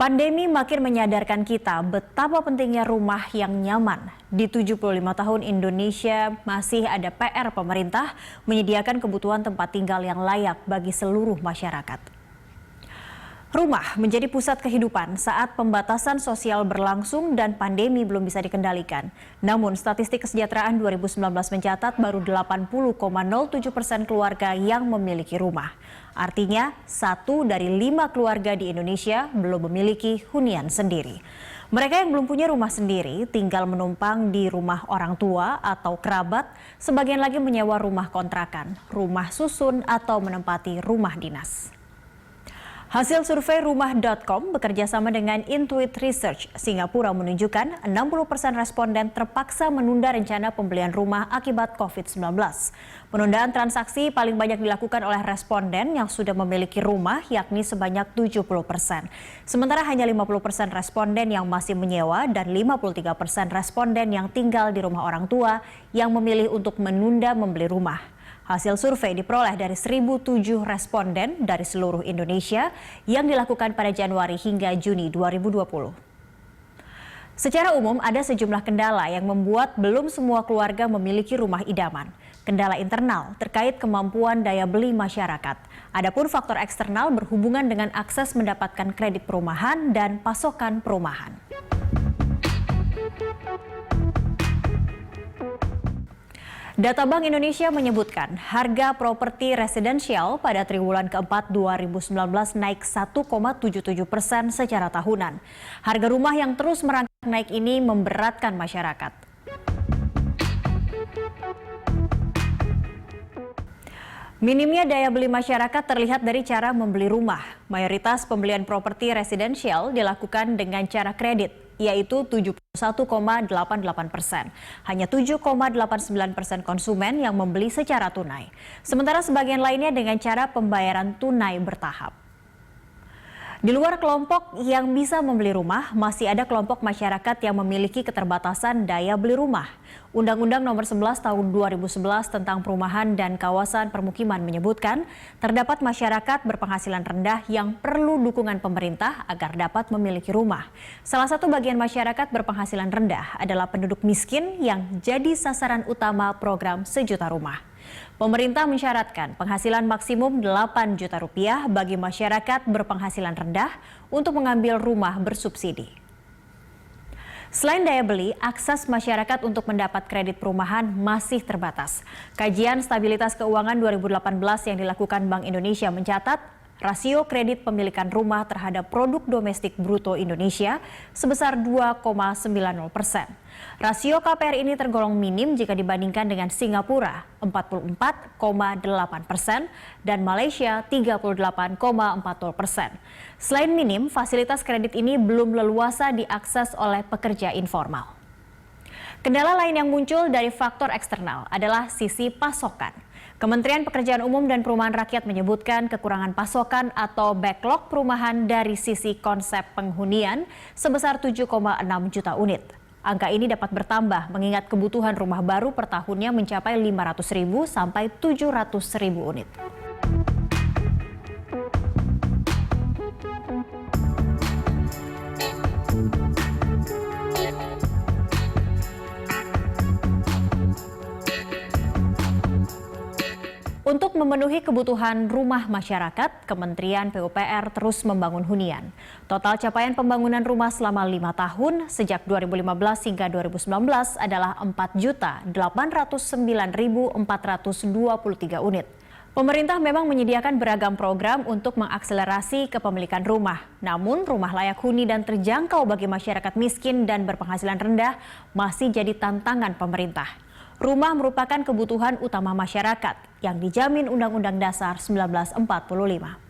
Pandemi makin menyadarkan kita betapa pentingnya rumah yang nyaman. Di 75 tahun Indonesia masih ada PR pemerintah menyediakan kebutuhan tempat tinggal yang layak bagi seluruh masyarakat. Rumah menjadi pusat kehidupan saat pembatasan sosial berlangsung dan pandemi belum bisa dikendalikan. Namun, statistik kesejahteraan 2019 mencatat baru 80,07% keluarga yang memiliki rumah. Artinya, 1 dari 5 keluarga di Indonesia belum memiliki hunian sendiri. Mereka yang belum punya rumah sendiri tinggal menumpang di rumah orang tua atau kerabat, sebagian lagi menyewa rumah kontrakan, rumah susun, atau menempati rumah dinas. Hasil survei rumah.com bekerja sama dengan Intuit Research Singapura menunjukkan 60% responden terpaksa menunda rencana pembelian rumah akibat COVID-19. Penundaan transaksi paling banyak dilakukan oleh responden yang sudah memiliki rumah, yakni sebanyak 70%. Sementara hanya 50% responden yang masih menyewa dan 53% responden yang tinggal di rumah orang tua yang memilih untuk menunda membeli rumah. Hasil survei diperoleh dari 1.007 responden dari seluruh Indonesia yang dilakukan pada Januari hingga Juni 2020. Secara umum ada sejumlah kendala yang membuat belum semua keluarga memiliki rumah idaman. Kendala internal terkait kemampuan daya beli masyarakat. Adapun faktor eksternal berhubungan dengan akses mendapatkan kredit perumahan dan pasokan perumahan. Data Bank Indonesia menyebutkan harga properti residensial pada triwulan keempat 2019 naik 1,77% secara tahunan. Harga rumah yang terus merangkak naik ini memberatkan masyarakat. Minimnya daya beli masyarakat terlihat dari cara membeli rumah. Mayoritas pembelian properti residensial dilakukan dengan cara kredit, yaitu 71,88%. Hanya 7,89% konsumen yang membeli secara tunai. Sementara sebagian lainnya dengan cara pembayaran tunai bertahap. Di luar kelompok yang bisa membeli rumah, masih ada kelompok masyarakat yang memiliki keterbatasan daya beli rumah. Undang-Undang Nomor 11 Tahun 2011 tentang Perumahan dan Kawasan Permukiman menyebutkan terdapat masyarakat berpenghasilan rendah yang perlu dukungan pemerintah agar dapat memiliki rumah. Salah satu bagian masyarakat berpenghasilan rendah adalah penduduk miskin yang jadi sasaran utama program Sejuta Rumah. Pemerintah mensyaratkan penghasilan maksimum 8 juta rupiah bagi masyarakat berpenghasilan rendah untuk mengambil rumah bersubsidi. Selain daya beli, akses masyarakat untuk mendapat kredit perumahan masih terbatas. Kajian Stabilitas Keuangan 2018 yang dilakukan Bank Indonesia mencatat rasio kredit pemilikan rumah terhadap produk domestik bruto Indonesia sebesar 2,90%. Rasio KPR ini tergolong minim jika dibandingkan dengan Singapura 44,8% dan Malaysia 38,40%. Selain minim, fasilitas kredit ini belum leluasa diakses oleh pekerja informal. Kendala lain yang muncul dari faktor eksternal adalah sisi pasokan. Kementerian Pekerjaan Umum dan Perumahan Rakyat menyebutkan kekurangan pasokan atau backlog perumahan dari sisi konsep penghunian sebesar 7,6 juta unit. Angka ini dapat bertambah mengingat kebutuhan rumah baru per tahunnya mencapai 500.000 sampai 700.000 unit. Untuk memenuhi kebutuhan rumah masyarakat, Kementerian PUPR terus membangun hunian. Total capaian pembangunan rumah selama 5 tahun sejak 2015 hingga 2019 adalah 4.809.423 unit. Pemerintah memang menyediakan beragam program untuk mengakselerasi kepemilikan rumah. Namun, rumah layak huni dan terjangkau bagi masyarakat miskin dan berpenghasilan rendah masih jadi tantangan pemerintah. Rumah merupakan kebutuhan utama masyarakat yang dijamin Undang-Undang Dasar 1945.